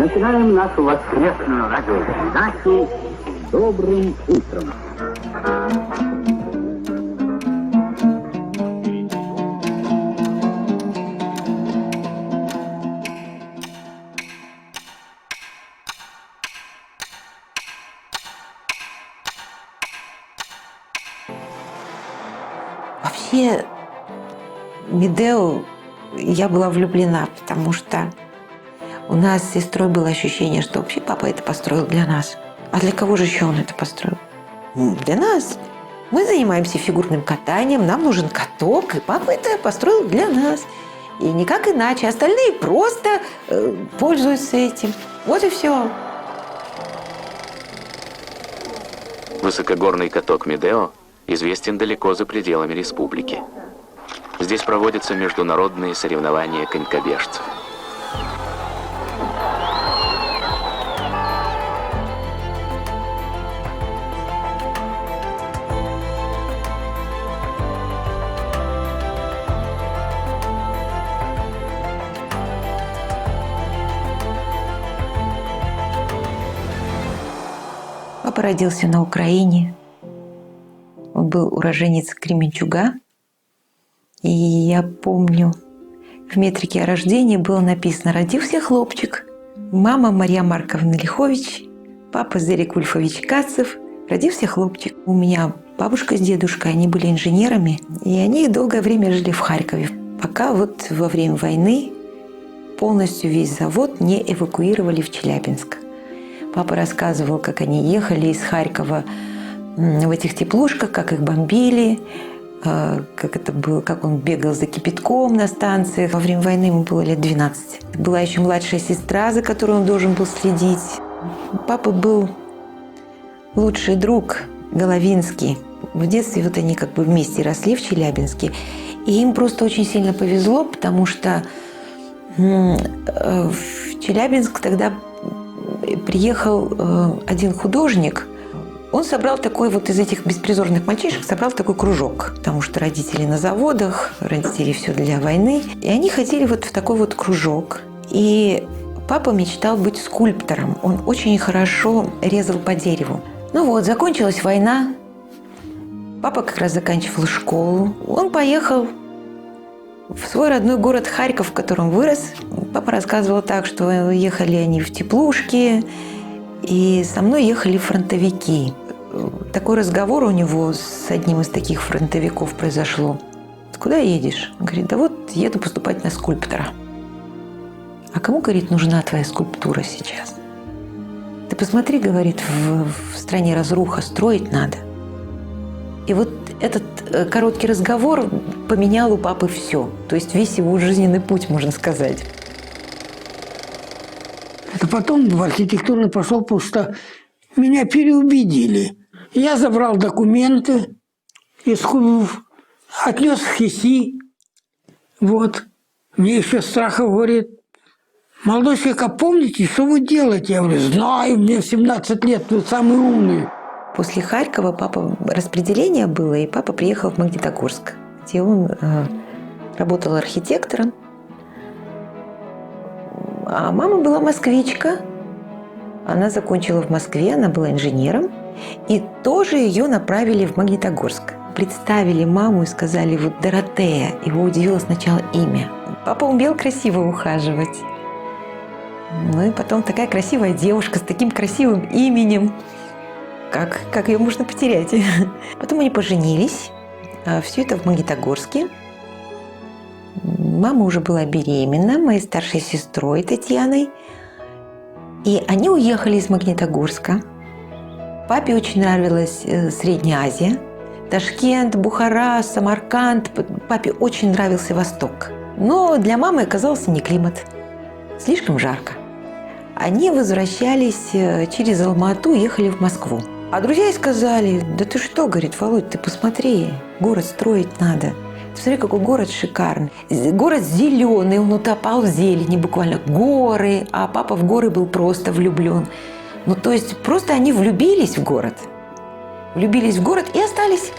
Начинаем нашу воскресную радиопередачу «Добрым утром». Вообще, Медеу я была влюблена, потому что у нас с сестрой было ощущение, что вообще папа это построил для нас. А для кого же еще он это построил? Для нас. Мы занимаемся фигурным катанием, нам нужен каток, и папа это построил для нас. И никак иначе. Остальные просто пользуются этим. Вот и все. Высокогорный каток Медео известен далеко за пределами республики. Здесь проводятся международные соревнования конькобежцев. Папа родился на Украине. Он был уроженец Кременчуга. И я помню, в метрике о рождении было написано: «Родился хлопчик». Мама Мария Марковна Лихович, папа Зерик Вульфович Кацев. Родился хлопчик. У меня бабушка с дедушкой, они были инженерами. И они долгое время жили в Харькове. Пока вот во время войны полностью весь завод не эвакуировали в Челябинск. Папа рассказывал, как они ехали из Харькова в этих теплушках, как их бомбили, как это было, как он бегал за кипятком на станциях. Во время войны ему было лет 12. Была еще младшая сестра, за которой он должен был следить. Папа был лучший друг Головинский. В детстве вот они как бы вместе росли в Челябинске. И им просто очень сильно повезло, потому что в Челябинск тогда приехал один художник. Он собрал такой вот из этих беспризорных мальчишек, собрал такой кружок, потому что родители на заводах, родители все для войны. И они ходили вот в такой вот кружок. И папа мечтал быть скульптором. Он очень хорошо резал по дереву. Ну вот, закончилась война. Папа как раз заканчивал школу. Он поехал в свой родной город Харьков, в котором вырос. Папа рассказывал так, что ехали они в теплушке, и со мной ехали фронтовики. Такой разговор у него с одним из таких фронтовиков произошло. «Куда едешь?» Он говорит: «Да вот еду поступать на скульптора». «А кому, говорит, нужна твоя скульптура сейчас? Ты посмотри, говорит, в стране разруха, строить надо». И вот этот короткий разговор поменял у папы все. То есть весь его жизненный путь, можно сказать. Это потом в архитектурный пошел, потому что меня переубедили. Я забрал документы, отнес в ХИСИ. Вот. Мне еще Страхов говорит: «Молодой человек, а помните, что вы делаете?» Я говорю: «Знаю, мне 17 лет, вы самый умный». После Харькова папа распределение было, и папа приехал в Магнитогорск, где он работал архитектором. А мама была москвичка. Она закончила в Москве, она была инженером. И тоже ее направили в Магнитогорск. Представили маму и сказали: вот Доротея. Его удивило сначала имя. Папа умел красиво ухаживать. Ну и потом такая красивая девушка с таким красивым именем. Как ее можно потерять? Потом они поженились. Все это в Магнитогорске. Мама уже была беременна моей старшей сестрой Татьяной. И они уехали из Магнитогорска. Папе очень нравилась Средняя Азия. Ташкент, Бухара, Самарканд. Папе очень нравился Восток. Но для мамы оказался не климат. Слишком жарко. Они возвращались через Алма-Ату, ехали в Москву. А друзья ей сказали: «Да ты что, — говорит, — Володь, ты посмотри, город строить надо. Смотри, какой город шикарный. Город зеленый, он утопал в зелени буквально. Горы, а папа в горы был просто влюблен. Ну, то есть просто они влюбились в город. Влюбились в город и остались».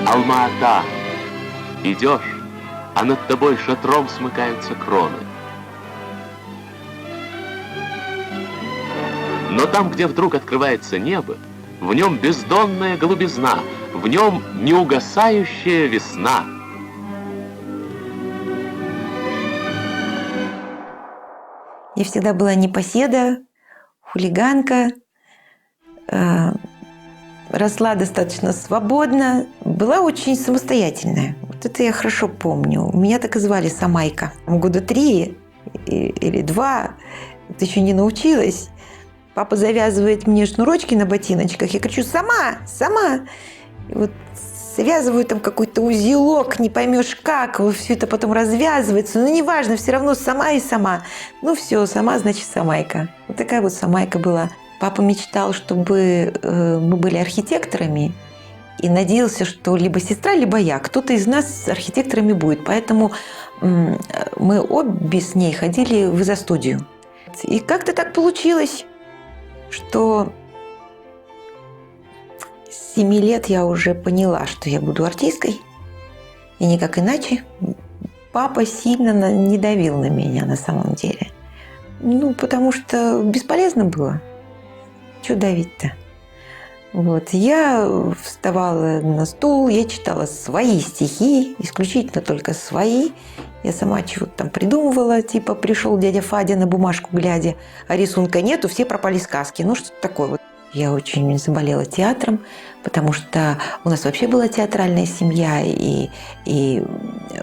Алма-Ата. Идешь, а над тобой шатром смыкаются кроны. Но там, где вдруг открывается небо, в нем бездонная голубизна, в нем неугасающая весна. Я всегда была непоседа, хулиганка, росла достаточно свободно, была очень самостоятельная. Вот это я хорошо помню. Меня так и звали Самайка. Года 3 или 2, это еще не научилась. Папа завязывает мне шнурочки на ботиночках. Я кричу: «Сама! Сама!» И вот завязываю там какой-то узелок, не поймешь как, все это потом развязывается. Но неважно, все равно сама и сама. Ну все, сама, значит, Самайка. Вот такая вот Самайка была. Папа мечтал, чтобы мы были архитекторами, и надеялся, что либо сестра, либо я. Кто-то из нас архитекторами будет. Поэтому мы обе с ней ходили в изо-студию. И как-то так получилось, что с 7 лет я уже поняла, что я буду артисткой. И никак иначе. Папа сильно не давил на меня на самом деле. Ну, потому что бесполезно было. Чего давить-то? Вот. Я вставала на стул, я читала свои стихи, исключительно только свои. Я сама чего-то там придумывала, типа пришел дядя Фадя на бумажку глядя, а рисунка нету, все пропали сказки. Ну, что-то такое вот. Я очень заболела театром, потому что у нас вообще была театральная семья, и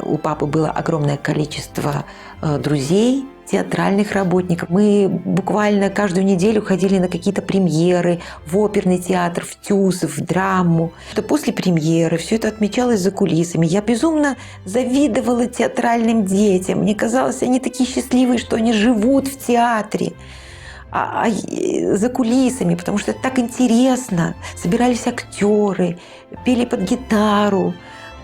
у папы было огромное количество друзей, театральных работников. Мы буквально каждую неделю ходили на какие-то премьеры, в оперный театр, в ТЮЗ, в драму. После премьеры все это отмечалось за кулисами. Я безумно завидовала театральным детям. Мне казалось, они такие счастливые, что они живут в театре. За кулисами, потому что это так интересно. Собирались актеры, пели под гитару.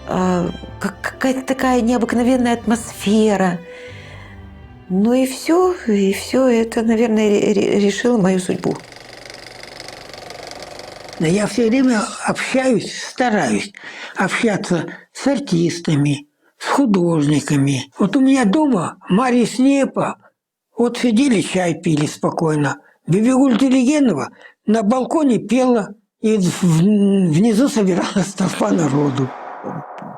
Какая-то такая необыкновенная атмосфера. Ну и все это, наверное, решило мою судьбу. Я все время стараюсь общаться с артистами, с художниками. Вот у меня дома Мария Снепа, вот сидели, чай пили спокойно. Бибигуль Телегенова на балконе пела, и внизу собиралась толпа народу.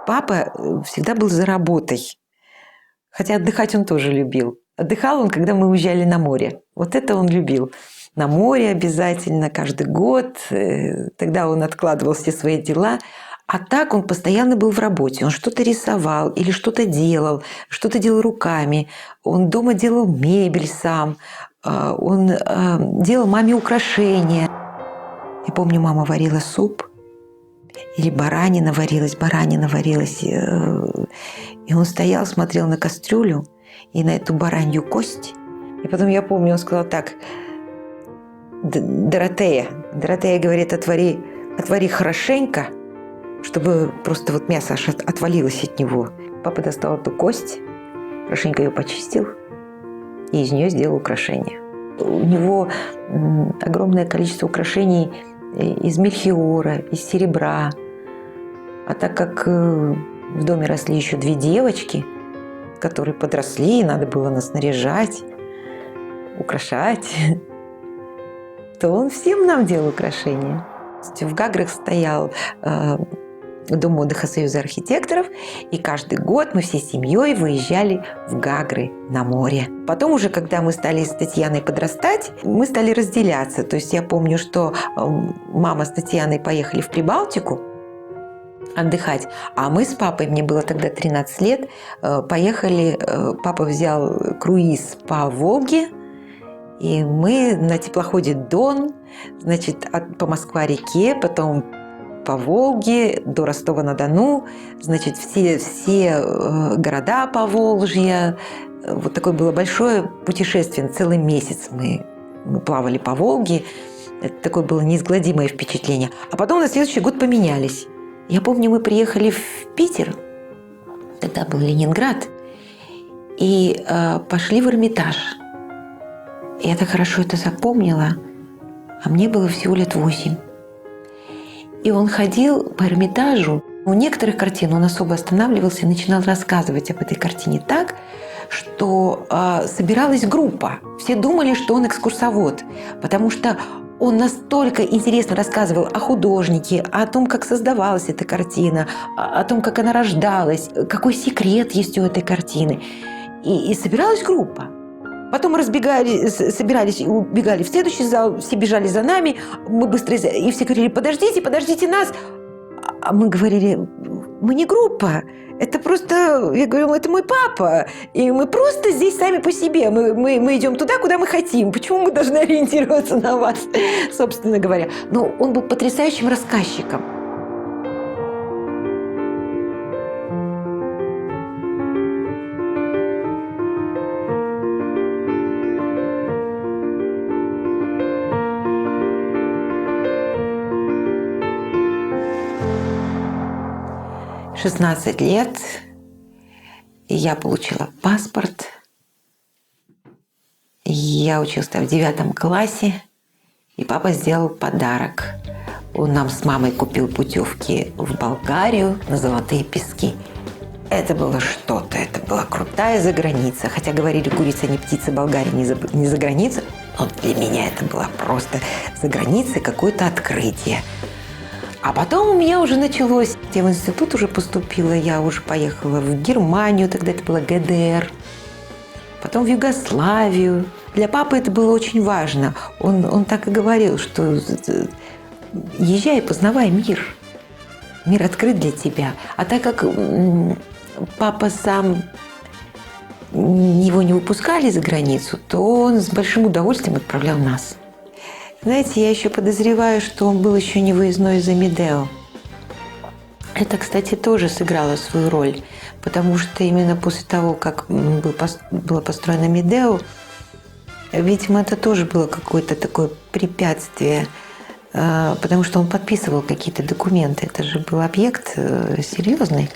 Папа всегда был за работой. Хотя отдыхать он тоже любил. Отдыхал он, когда мы уезжали на море. Вот это он любил. На море обязательно, каждый год. Тогда он откладывал все свои дела. А так он постоянно был в работе. Он что-то рисовал или что-то делал руками. Он дома делал мебель сам. Он делал маме украшения. Я помню, мама варила суп. Или баранина варилась. И он стоял, смотрел на кастрюлю и на эту баранью кость. И потом я помню, он сказал так: Доротея, говорит, отвари хорошенько, чтобы просто вот мясо аж отвалилось от него. Папа достал эту кость, хорошенько ее почистил и из нее сделал украшение. У него огромное количество украшений из мельхиора, из серебра. А так как в доме росли еще 2 девочки, которые подросли, и надо было нас наряжать, украшать, то он всем нам делал украшения. В Гаграх стоял Дом отдыха Союза архитекторов, и каждый год мы всей семьей выезжали в Гагры на море. Потом уже, когда мы стали с Татьяной подрастать, мы стали разделяться. То есть я помню, что мама с Татьяной поехали в Прибалтику отдыхать, а мы с папой, мне было тогда 13 лет, поехали, папа взял круиз по Волге, и мы на теплоходе «Дон», значит, по Москва-реке, потом по Волге до Ростова-на-Дону, значит, все города Поволжья. Вот такое было большое путешествие, целый месяц мы плавали по Волге. Это такое было неизгладимое впечатление. А потом на следующий год поменялись. Я помню, мы приехали в Питер, тогда был Ленинград, и пошли в Эрмитаж. Я так хорошо это запомнила, а мне было всего лет 8. И он ходил по Эрмитажу У некоторых картин он особо останавливался и начинал рассказывать об этой картине так, что собиралась группа. Все думали, что он экскурсовод, потому что он настолько интересно рассказывал о художнике, о том, как создавалась эта картина, о том, как она рождалась, какой секрет есть у этой картины. И собиралась группа. Потом собирались и убегали в следующий зал, все бежали за нами, мы быстро... И все говорили: подождите, подождите нас. А мы говорили: мы не группа, это просто... Я говорю: это мой папа, и мы просто здесь сами по себе. Мы идем туда, куда мы хотим. Почему мы должны ориентироваться на вас, собственно говоря? Но он был потрясающим рассказчиком. В 16 лет я получила паспорт. Я училась в 9 классе, и папа сделал подарок. Он нам с мамой купил путевки в Болгарию на Золотые пески. Это было что-то, это была крутая заграница. Хотя говорили: курица не птица, Болгария не за граница. Но для меня это было просто за границей какое-то открытие. А потом у меня уже началось. Я в институт уже поступила, я уже поехала в Германию, тогда это была ГДР. Потом в Югославию. Для папы это было очень важно. Он так и говорил, что езжай, познавай мир. Мир открыт для тебя. А так как папа сам, его не выпускали за границу, то он с большим удовольствием отправлял нас. Знаете, я еще подозреваю, что он был еще не выездной из Амедео. Это, кстати, тоже сыграло свою роль, потому что именно после того, как было построено Амедео, видимо, это тоже было какое-то такое препятствие, потому что он подписывал какие-то документы. Это же был объект серьезный.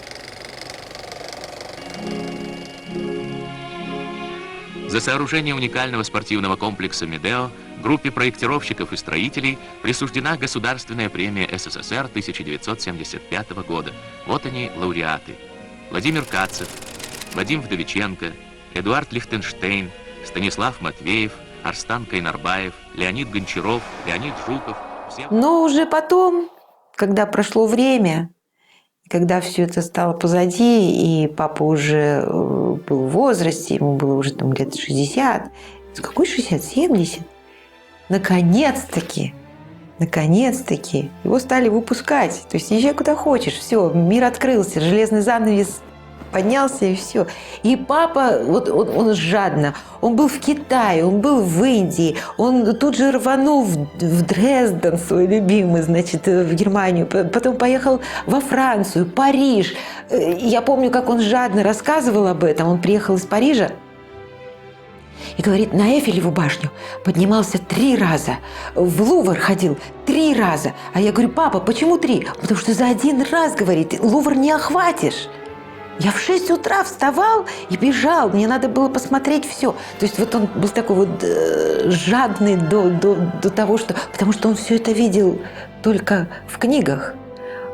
За сооружение уникального спортивного комплекса «Медео» группе проектировщиков и строителей присуждена Государственная премия СССР 1975 года. Вот они, лауреаты: Владимир Кацев, Вадим Вдовиченко, Эдуард Лихтенштейн, Станислав Матвеев, Арстан Кайнарбаев, Леонид Гончаров, Леонид Жуков. Но уже потом, когда прошло время, когда все это стало позади, и папа уже был в возрасте, ему было уже там лет 60, какой 60, 70, наконец-таки его стали выпускать. То есть езжай куда хочешь, все, мир открылся, железный занавес поднялся, и все. И папа, вот он жадно, он был в Китае, он был в Индии, он тут же рванул в Дрезден, свой любимый, значит, в Германию, потом поехал во Францию, Париж. Я помню, как он жадно рассказывал об этом. Он приехал из Парижа и говорит: на Эйфелеву башню поднимался 3 раза, в Лувр ходил 3 раза. А я говорю: папа, почему 3? Потому что за 1 раз, говорит, Лувр не охватишь. Я в 6 утра вставал и бежал, мне надо было посмотреть все. То есть вот он был такой вот жадный до того, что... Потому что он все это видел только в книгах.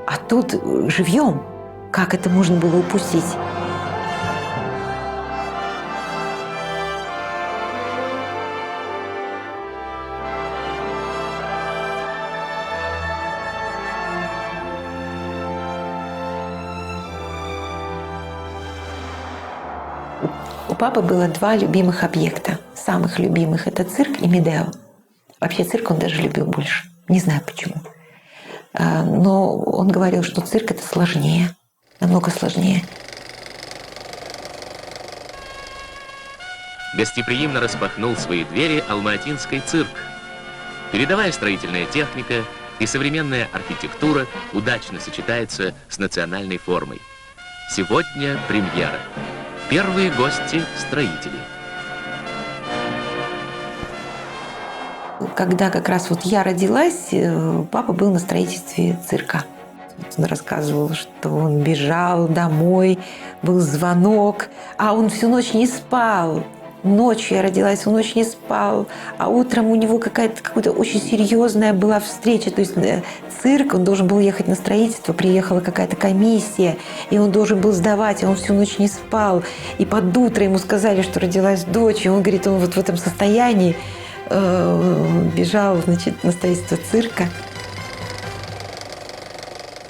А тут живьем. Как это можно было упустить? У папы было 2 любимых объекта, самых любимых. Это цирк и Медео. Вообще цирк он даже любил больше. Не знаю почему. Но он говорил, что цирк это сложнее, намного сложнее. Гостеприимно распахнул свои двери Алма-Атинский цирк. Передовая строительная техника и современная архитектура удачно сочетается с национальной формой. Сегодня премьера. Первые гости – строители. Когда как раз вот я родилась, папа был на строительстве цирка. Он рассказывал, что он бежал домой, был звонок, а он всю ночь не спал. Ночью я родилась, он ночь не спал, а утром у него какая-то очень серьезная была встреча. То есть цирк, он должен был ехать на строительство, приехала какая-то комиссия, и он должен был сдавать, и он всю ночь не спал. И под утро ему сказали, что родилась дочь, и он говорит, он вот в этом состоянии бежал, значит, на строительство цирка.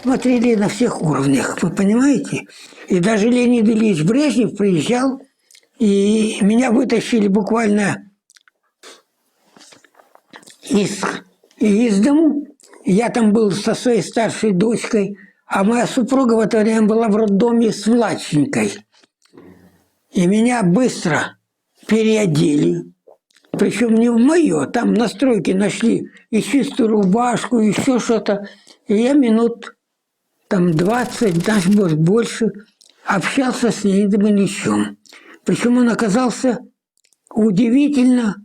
Смотрели на всех уровнях, вы понимаете? И даже Леонид Ильич Брежнев приезжал, и меня вытащили буквально из дому. Я там был со своей старшей дочкой, а моя супруга в это время была в роддоме с младшенькой. И меня быстро переодели. Причем не в мое, там на стройке нашли и чистую рубашку, и еще что-то. И я минут 20, даже может больше, общался с Леонидом Ильичем. Причем он оказался удивительно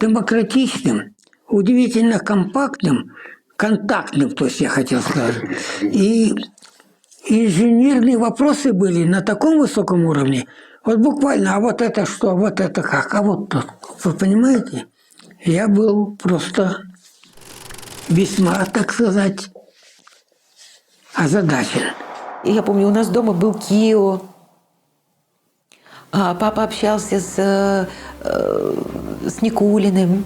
демократичным, удивительно компактным, контактным, то есть я хотел сказать. И инженерные вопросы были на таком высоком уровне. Вот буквально, а вот это что, вот это как, а вот тут. Вы понимаете? Я был просто весьма, так сказать, озадачен. Я помню, у нас дома был Кио. Папа общался с Никулиным.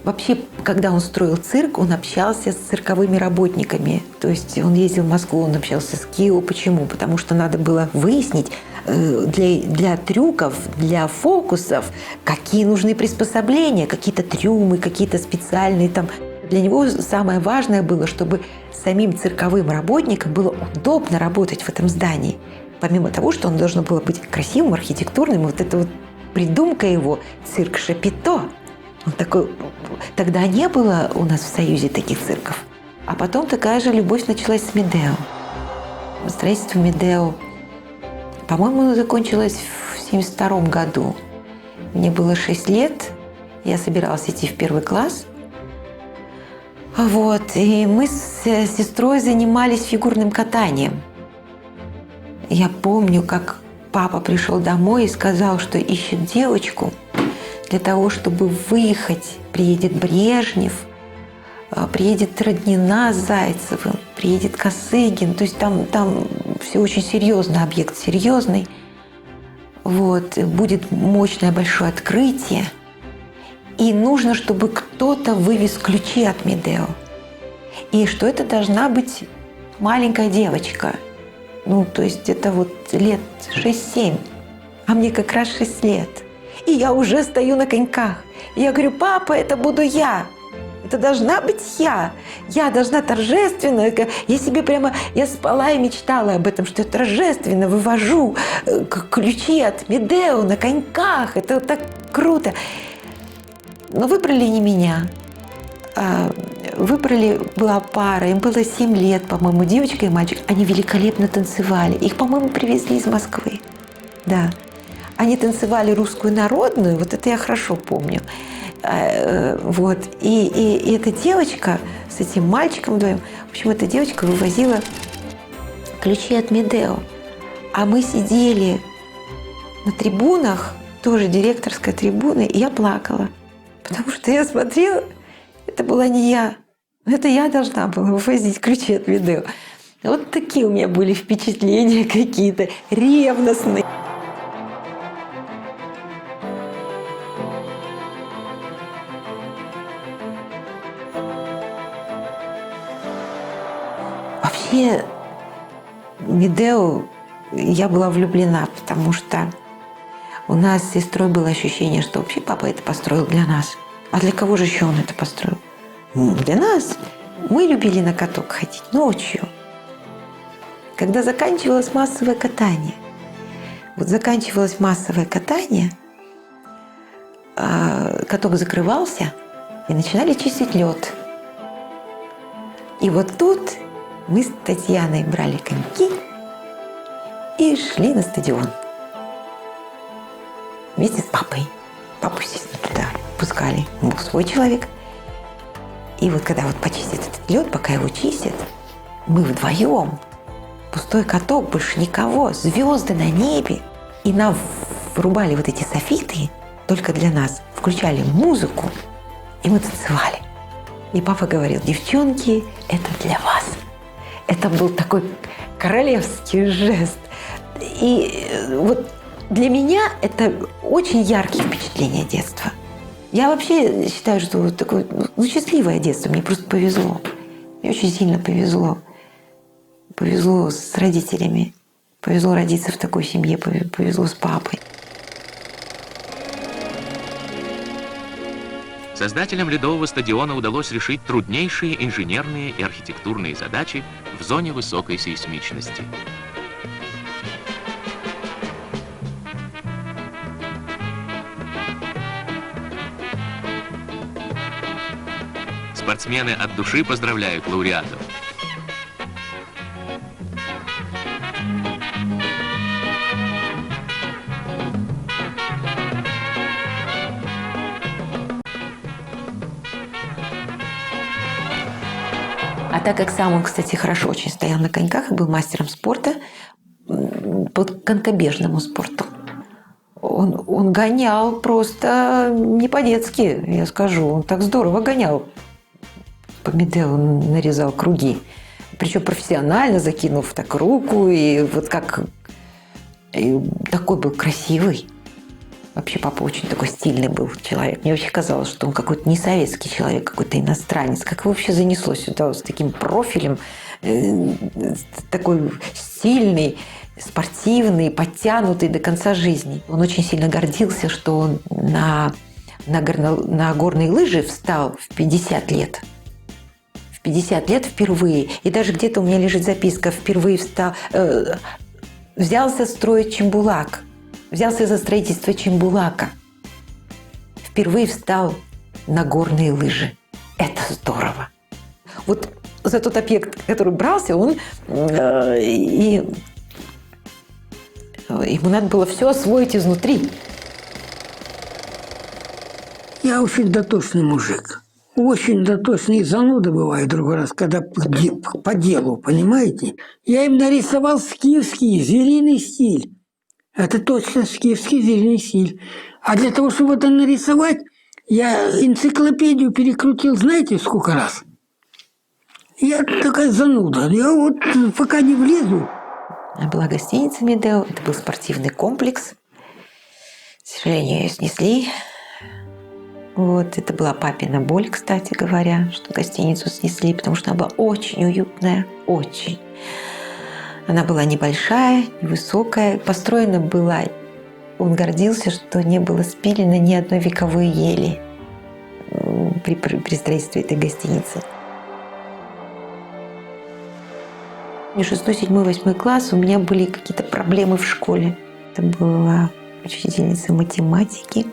Вообще, когда он строил цирк, он общался с цирковыми работниками. То есть он ездил в Москву, он общался с Кио. Почему? Потому что надо было выяснить для трюков, для фокусов, какие нужны приспособления, какие-то трюмы, какие-то специальные там. Для него самое важное было, чтобы самим цирковым работникам было удобно работать в этом здании. Помимо того, что он должен был быть красивым, архитектурным, вот эта вот придумка его «Цирк Шапито». Он такой... Тогда не было у нас в Союзе таких цирков. А потом такая же любовь началась с Медео. Строительство Медео. По-моему, закончилось в 1972 году. Мне было 6 лет. Я собиралась идти в 1 класс. Вот. И мы с сестрой занимались фигурным катанием. Я помню, как папа пришел домой и сказал, что ищет девочку для того, чтобы выехать. Приедет Брежнев, приедет Роднина с Зайцевым, приедет Косыгин. То есть там все очень серьезно, объект серьезный. Вот. Будет мощное большое открытие. И нужно, чтобы кто-то вывез ключи от Медео. И что это должна быть маленькая девочка. Ну, то есть это вот лет 6-7. А мне как раз 6 лет. И я уже стою на коньках. И я говорю, папа, это буду я. Это должна быть я. Я должна торжественно. Я себе прямо, я спала и мечтала об этом, что я торжественно вывожу ключи от Медео на коньках. Это так круто. Но выбрали не меня. Выбрали, была пара, им было 7 лет, по-моему, девочка и мальчик. Они великолепно танцевали. Их, по-моему, привезли из Москвы. Да. Они танцевали русскую народную, вот это я хорошо помню. Вот. И эта девочка с этим мальчиком вдвоем, в общем, эта девочка вывозила ключи от Медео. А мы сидели на трибунах, тоже директорской трибуны, и я плакала. Потому что я смотрела, это была не я. Это я должна была вывозить ключи от Медео. Вот такие у меня были впечатления какие-то ревностные. Вообще, Медео я была влюблена, потому что у нас с сестрой было ощущение, что вообще папа это построил для нас. А для кого же еще он это построил? Для нас. Мы любили на каток ходить ночью. Когда заканчивалось массовое катание. Вот заканчивалось массовое катание, каток закрывался, и начинали чистить лед. И вот тут мы с Татьяной брали коньки и шли на стадион. Вместе с папой. Папу, естественно, туда пускали. Он был свой человек. И вот когда вот почистят этот лед, пока его чистят, мы вдвоем, пустой каток, больше никого, звезды на небе. И на вырубали вот эти софиты только для нас, включали музыку, и мы танцевали. И папа говорил: девчонки, это для вас. Это был такой королевский жест. И вот для меня это очень яркие впечатления детства. Я вообще считаю, что вот такое счастливое детство. Мне просто повезло. Мне очень сильно повезло. Повезло с родителями. Повезло родиться в такой семье. Повезло с папой. Создателям ледового стадиона удалось решить труднейшие инженерные и архитектурные задачи в зоне высокой сейсмичности. Спортсмены от души поздравляют лауреатов. А так как сам он, кстати, хорошо очень стоял на коньках и был мастером спорта по конькобежному спорту, он гонял просто не по-детски, я скажу. Он так здорово гонял. По Медео он нарезал круги. Причем профессионально, закинув так руку. И вот как... И такой был красивый. Вообще папа очень такой стильный был человек. Мне вообще казалось, что он какой-то не советский человек, какой-то иностранец. Как его вообще занесло сюда с таким профилем, такой стильный, спортивный, подтянутый до конца жизни. Он очень сильно гордился, что он на горные лыжи встал в 50 лет. В 50 лет впервые. И даже где-то у меня лежит записка: впервые встал, взялся строить Чембулак. Взялся за строительство Чембулака. Впервые встал на горные лыжи. Это здорово. Вот за тот объект, который брался, он ему надо было все освоить изнутри. Я очень дотошный мужик. Очень дотошный. Зануда бывает другой раз, когда по делу, понимаете? Я им нарисовал скифский звериный стиль. Это точно скифский звериный стиль. А для того, чтобы это нарисовать, я энциклопедию перекрутил, знаете, сколько раз? Я такая зануда. Я вот пока не влезу. Была гостиница «Медео», это был спортивный комплекс. К сожалению, ее снесли. Вот, это была папина боль, кстати говоря, что гостиницу снесли, потому что она была очень уютная, очень. Она была небольшая, невысокая. Построена была, он гордился, что не было спилено ни одной вековой ели при строительстве этой гостиницы. 6, 7, 8 класс у меня были какие-то проблемы в школе. Это была учительница математики,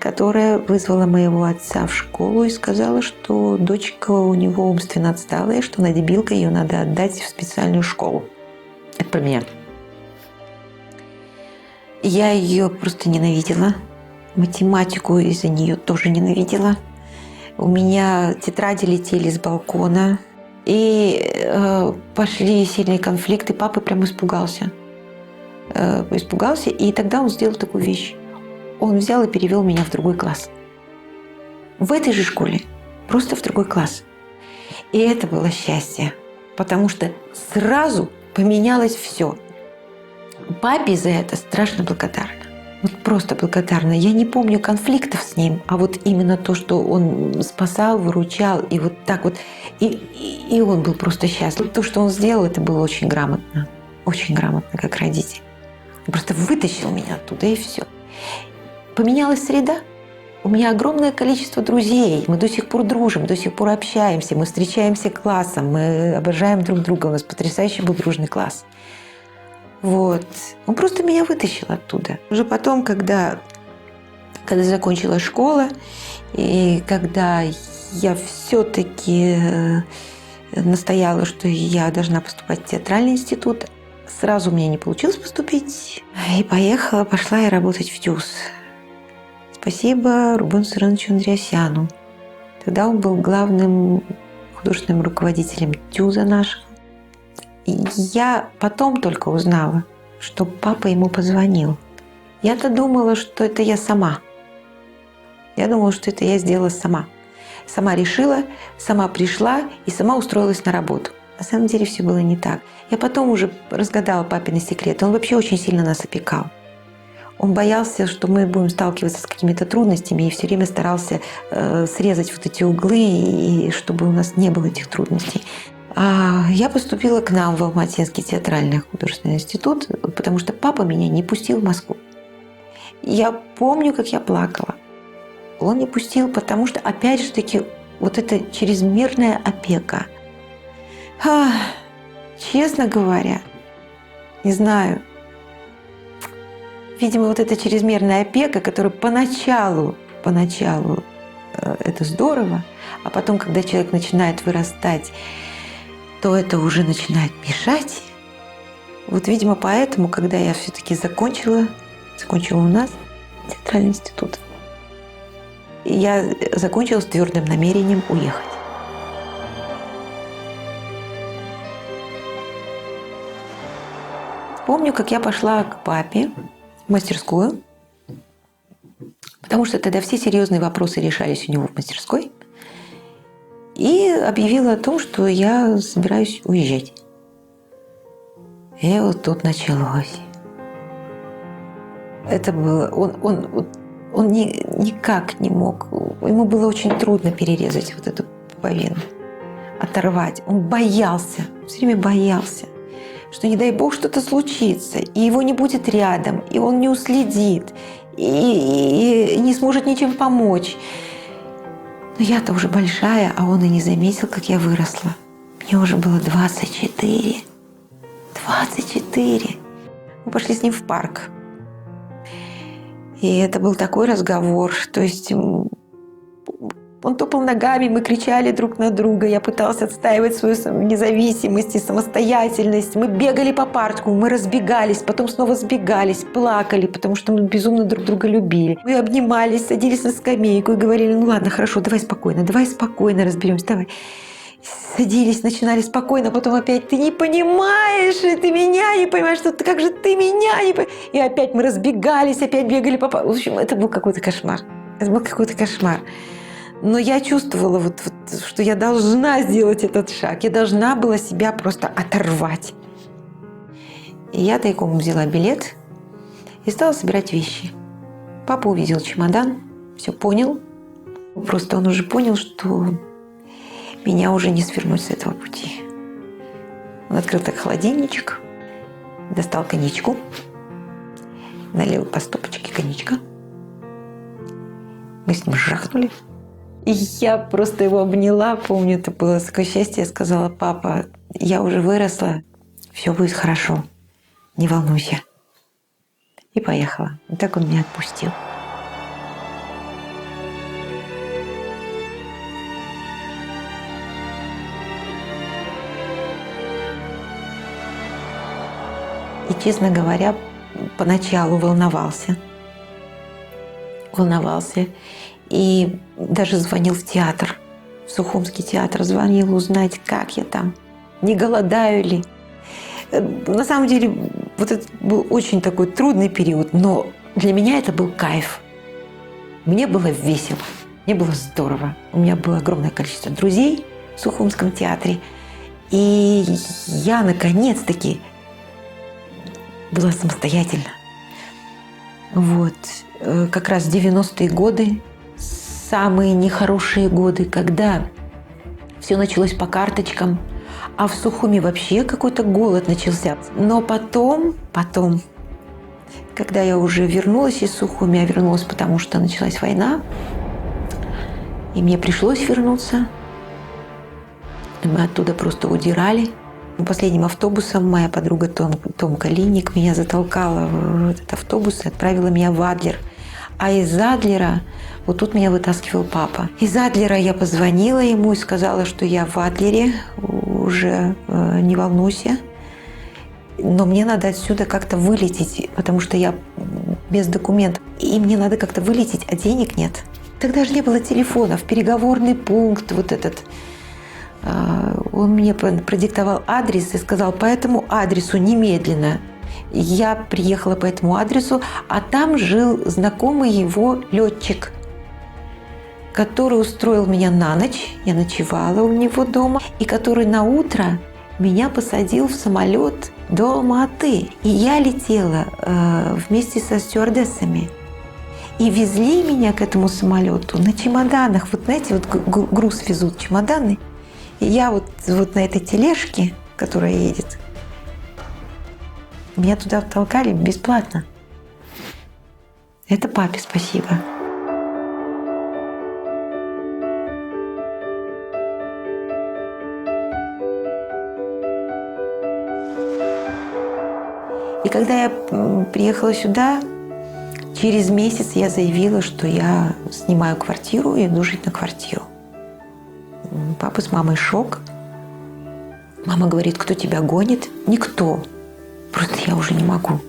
которая вызвала моего отца в школу и сказала, что дочка у него умственно отсталая, что она дебилка, ее надо отдать в специальную школу. Это про меня. Я ее просто ненавидела. Математику из-за нее тоже ненавидела. У меня тетради летели с балкона. И пошли сильные конфликты. Папа прям испугался. И тогда он сделал такую вещь. Он взял и перевел меня в другой класс. В этой же школе, просто в другой класс. И это было счастье, потому что сразу поменялось все. Папе за это страшно благодарна. Вот просто благодарна. Я не помню конфликтов с ним, а вот именно то, что он спасал, выручал, и вот так вот. И он был просто счастлив. То, что он сделал, это было очень грамотно. Очень грамотно, как родитель. Он просто вытащил меня оттуда, и все. Поменялась среда. У меня огромное количество друзей. Мы до сих пор дружим, до сих пор общаемся. Мы встречаемся классом, мы обожаем друг друга. У нас потрясающий был дружный класс. Вот. Он просто меня вытащил оттуда. Уже потом, когда закончила школа, и когда я все-таки настояла, что я должна поступать в театральный институт, сразу у меня не получилось поступить. И пошла я работать в ТЮЗ. Спасибо Рубену Сырыновичу Андреасяну. Тогда он был главным художественным руководителем ТЮЗа нашего. И я потом только узнала, что папа ему позвонил Я-то думала, что это я сама. Я думала, что это я сделала сама. Сама решила, сама пришла и сама устроилась на работу. На самом деле все было не так. Я потом уже разгадала папины секреты. Он вообще очень сильно нас опекал. Он боялся, что мы будем сталкиваться с какими-то трудностями и все время старался срезать вот эти углы, и чтобы у нас не было этих трудностей. Я поступила к нам в Алматинский театральный художественный институт, потому что папа меня не пустил в Москву. Я помню, как я плакала. Он не пустил, потому что, опять же таки, вот эта чрезмерная опека. Честно говоря, не знаю. Видимо, вот эта чрезмерная опека, которая поначалу это здорово, а потом, когда человек начинает вырастать, то это уже начинает мешать. Вот, видимо, поэтому, когда я все-таки закончила у нас театральный институт, я закончила с твердым намерением уехать. Помню, как я пошла к папе в мастерскую, потому что тогда все серьезные вопросы решались у него в мастерской, и объявила о том, что я собираюсь уезжать. И вот тут началось. Это было... Он никак не мог. Ему было очень трудно перерезать вот эту пуповину, оторвать. Он боялся, все время боялся, что не дай бог что-то случится, и его не будет рядом, и он не уследит, и не сможет ничем помочь. Но я-то уже большая, а он и не заметил, как я выросла. Мне уже было 24. 24. Мы пошли с ним в парк. И это был такой разговор. То есть он топал ногами, мы кричали друг на друга. Я пыталась отстаивать свою независимость и самостоятельность. Мы бегали по парку, мы разбегались, потом снова сбегались, плакали, потому что мы безумно друг друга любили. Мы обнимались, садились на скамейку и говорили: ну ладно, хорошо, давай спокойно разберемся, давай. Садились, начинали спокойно, потом опять: ты не понимаешь, ты меня не понимаешь, что как же ты меня не понимаешь. И опять мы разбегались, опять бегали по парку. В общем, это был какой-то кошмар. Это был какой-то кошмар. Но я чувствовала, что я должна сделать этот шаг. Я должна была себя просто оторвать. И я тайком взяла билет и стала собирать вещи. Папа увидел чемодан, все понял. Просто он уже понял, что меня уже не свернуть с этого пути. Он открыл так холодильничек, достал коньячку, налил по стопочке коньячка. Мы с ним жахнули. И я просто его обняла, помню, это было такое счастье. Я сказала: папа, я уже выросла, все будет хорошо, не волнуйся. И поехала. И так он меня отпустил. И, честно говоря, поначалу волновался. И даже звонил в театр, в Сухумский театр. Звонил узнать, как я там, не голодаю ли. На самом деле, вот это был очень такой трудный период, но для меня это был кайф. Мне было весело, мне было здорово. У меня было огромное количество друзей в Сухумском театре. И я, наконец-таки, была самостоятельна. Вот. Как раз 90-е годы, самые нехорошие годы, когда все началось по карточкам, а в Сухуми вообще какой-то голод начался. Но потом, когда я уже вернулась из Сухуми, я вернулась, потому что началась война, и мне пришлось вернуться. Мы оттуда просто удирали. Последним автобусом моя подруга Томка Линник меня затолкала в этот автобус и отправила меня в Адлер. А из Адлера, вот тут меня вытаскивал папа. Из Адлера я позвонила ему и сказала, что я в Адлере, уже не волнуйся. Но мне надо отсюда как-то вылететь, потому что я без документов. И мне надо как-то вылететь, а денег нет. Тогда же не было телефонов, переговорный пункт вот этот. Он мне продиктовал адрес и сказал: по этому адресу немедленно Я приехала по этому адресу, а там жил знакомый его летчик, который устроил меня на ночь. Я ночевала у него дома. И который на утро меня посадил в самолет до Алма-Аты. И я летела вместе со стюардессами. И везли меня к этому самолету на чемоданах. Вот знаете, вот груз везут, чемоданы. И я вот на этой тележке, которая едет, меня туда втолкали бесплатно. Это папе спасибо. И когда я приехала сюда, через месяц я заявила, что я снимаю квартиру и иду жить на квартиру. Папа с мамой шок. Мама говорит: кто тебя гонит? Никто. Просто я уже не могу.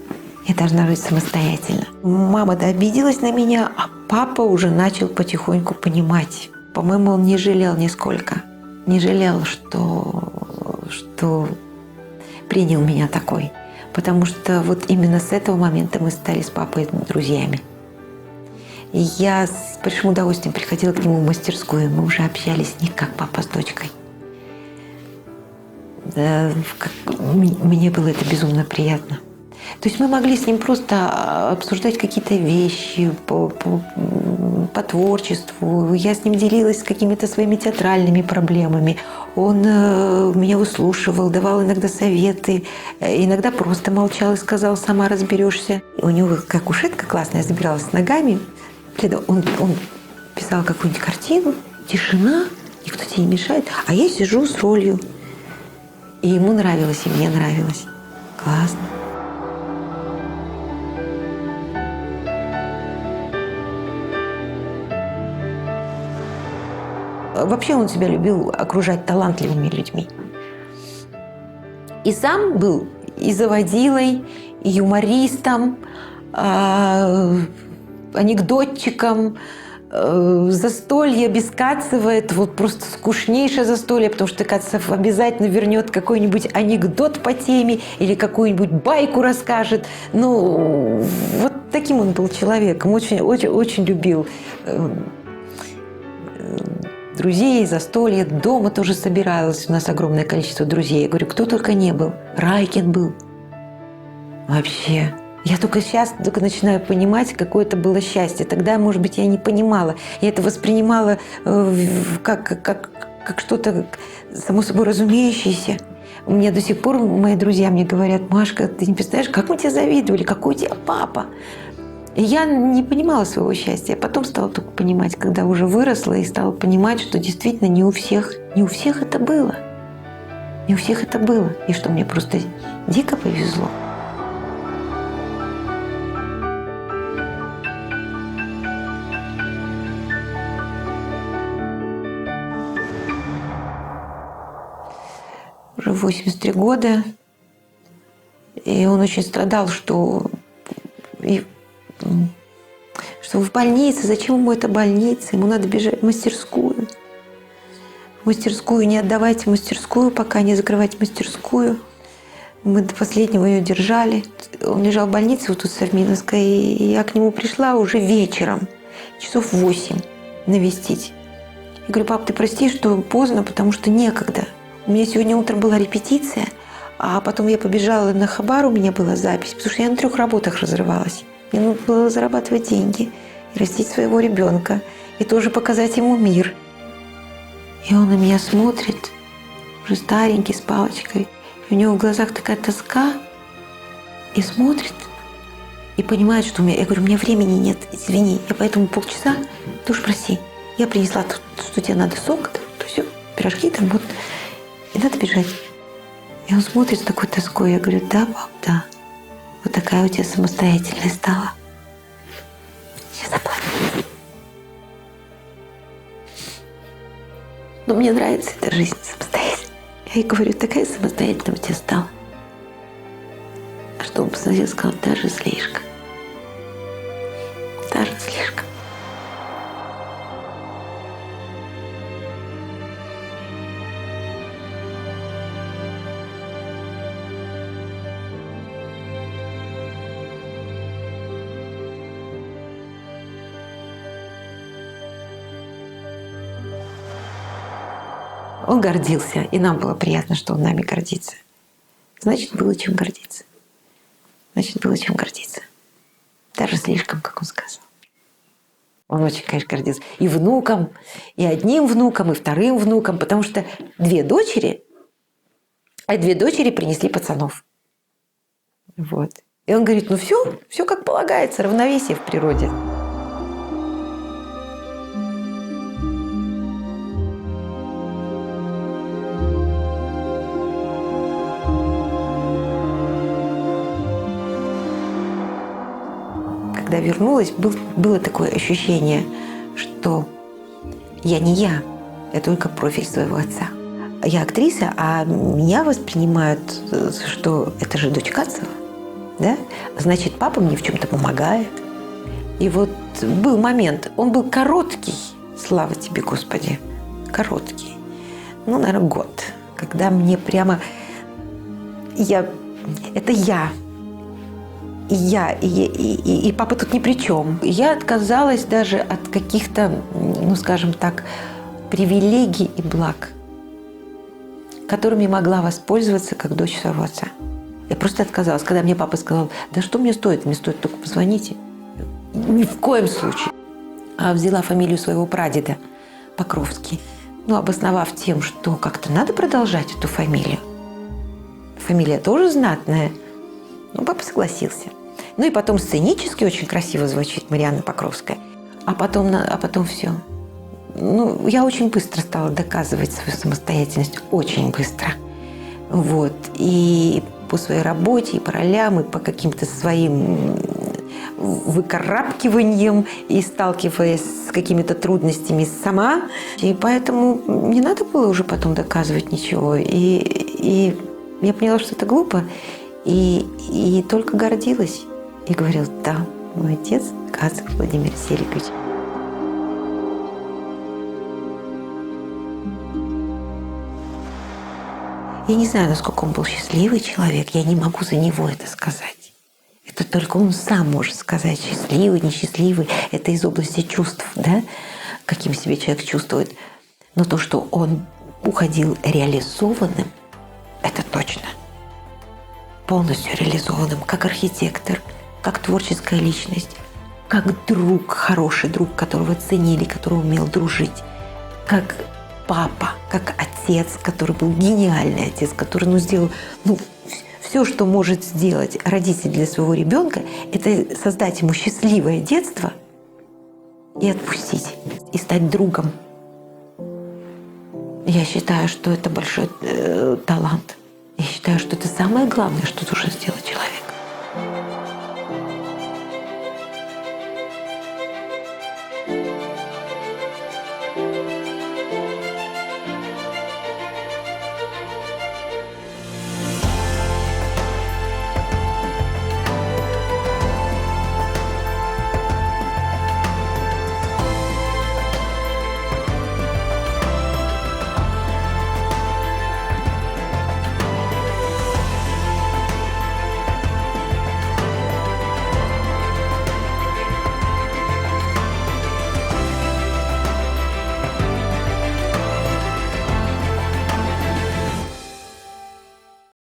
Я должна жить самостоятельно. Мама-то обиделась на меня, а папа уже начал потихоньку понимать. По-моему, он не жалел нисколько. Не жалел, что принял меня такой. Потому что вот именно с этого момента мы стали с папой друзьями. И я с большим удовольствием приходила к нему в мастерскую. Мы уже общались не как папа с дочкой. Мне было это безумно приятно. То есть мы могли с ним просто обсуждать какие-то вещи по творчеству. Я с ним делилась какими-то своими театральными проблемами. Он меня выслушивал, давал иногда советы. Иногда просто молчал и сказал: сама разберешься. У него как кушетка классная, забиралась с ногами. Он писал какую-нибудь картину, тишина, никто тебе не мешает. А я сижу с ролью. И ему нравилось, и мне нравилось. Классно. Вообще он себя любил окружать талантливыми людьми. И сам был и заводилой, и юмористом, анекдотчиком. Застолье без Кацева – это вот просто скучнейшее застолье, потому что Кацев обязательно вернет какой-нибудь анекдот по теме или какую-нибудь байку расскажет. Ну, вот таким он был человеком. Очень любил друзей, застолье. Дома тоже собиралось у нас огромное количество друзей. Я говорю, кто только не был. Райкин был. Вообще. Я только сейчас начинаю понимать, какое это было счастье. Тогда, может быть, я не понимала. Я это воспринимала как что-то само собой разумеющееся. У меня до сих пор мои друзья мне говорят: Машка, ты не представляешь, как мы тебе завидовали, какой у тебя папа. И я не понимала своего счастья. Потом стала только понимать, когда уже выросла, и стала понимать, что действительно не у всех это было. Не у всех это было. И что мне просто дико повезло. Уже 83 года. И он очень страдал, что в больнице, зачем ему эта больница, ему надо бежать в мастерскую. В мастерскую, не отдавайте мастерскую, пока не закрывайте мастерскую. Мы до последнего ее держали. Он лежал в больнице вот тут в Сарминовской, и я к нему пришла уже вечером, часов 8, навестить. Я говорю: пап, ты прости, что поздно, потому что некогда. У меня сегодня утром была репетиция, а потом я побежала на Хабар, у меня была запись, потому что я на 3 работах разрывалась. Мне нужно было зарабатывать деньги и растить своего ребенка, и тоже показать ему мир. И он на меня смотрит, уже старенький, с палочкой, и у него в глазах такая тоска, и смотрит, и понимает, что у меня... Я говорю: у меня времени нет, извини, я поэтому полчаса, ты уж прости, я принесла тут, что тебе надо, сок, то все, пирожки там, вот, и надо бежать. И он смотрит с такой тоской, я говорю: да, пап, да. Вот такая у тебя самостоятельная стала. Я заплакала. Но мне нравится эта жизнь самостоятельная. Я ей говорю: такая самостоятельная у тебя стала. А что он посмотрел и сказал: даже слишком. Даже слишком. Он гордился, и нам было приятно, что он нами гордится. Значит, было чем гордиться. Значит, было чем гордиться. Даже слишком, как он сказал. Он очень, конечно, гордился и внуком, и одним внуком, и вторым внуком, потому что две дочери принесли пацанов. Вот. И он говорит, ну все как полагается, равновесие в природе. Когда вернулась, было такое ощущение, что я не я только профиль своего отца. Я актриса, а меня воспринимают, что это же дочь Кацева, да? Значит, папа мне в чем-то помогает. И вот был момент, он был короткий, слава тебе, Господи, короткий. Ну, наверное, год, когда мне прямо это я. И папа тут ни при чем. Я отказалась даже от каких-то, ну, скажем так, привилегий и благ, которыми могла воспользоваться как дочь своего отца. Я просто отказалась. Когда мне папа сказал, да что мне стоит только позвоните. Ни в коем случае. А взяла фамилию своего прадеда, Покровский, ну, обосновав тем, что как-то надо продолжать эту фамилию. Фамилия тоже знатная. Ну, папа согласился. Ну и потом сценически очень красиво звучит Марианна Покровская. А потом все. Ну, я очень быстро стала доказывать свою самостоятельность. Очень быстро. Вот. И по своей работе, и по ролям, и по каким-то своим выкарабкиваниям, и сталкиваясь с какими-то трудностями сама. И поэтому не надо было уже потом доказывать ничего. И я поняла, что это глупо. И только гордилась. И говорила, да, мой отец Кацев Владимир Серикович. Я не знаю, насколько он был счастливый человек. Я не могу за него это сказать. Это только он сам может сказать, счастливый, несчастливый. Это из области чувств, да? Каким себя человек чувствует. Но то, что он уходил реализованным, это точно. Полностью реализованным, как архитектор, как творческая личность, как друг, хороший друг, которого ценили, который умел дружить, как папа, как отец, который был гениальный отец, который сделал все, что может сделать родитель для своего ребенка, это создать ему счастливое детство и отпустить, и стать другом. Я считаю, что это большой талант. Я считаю, что это самое главное, что должен сделать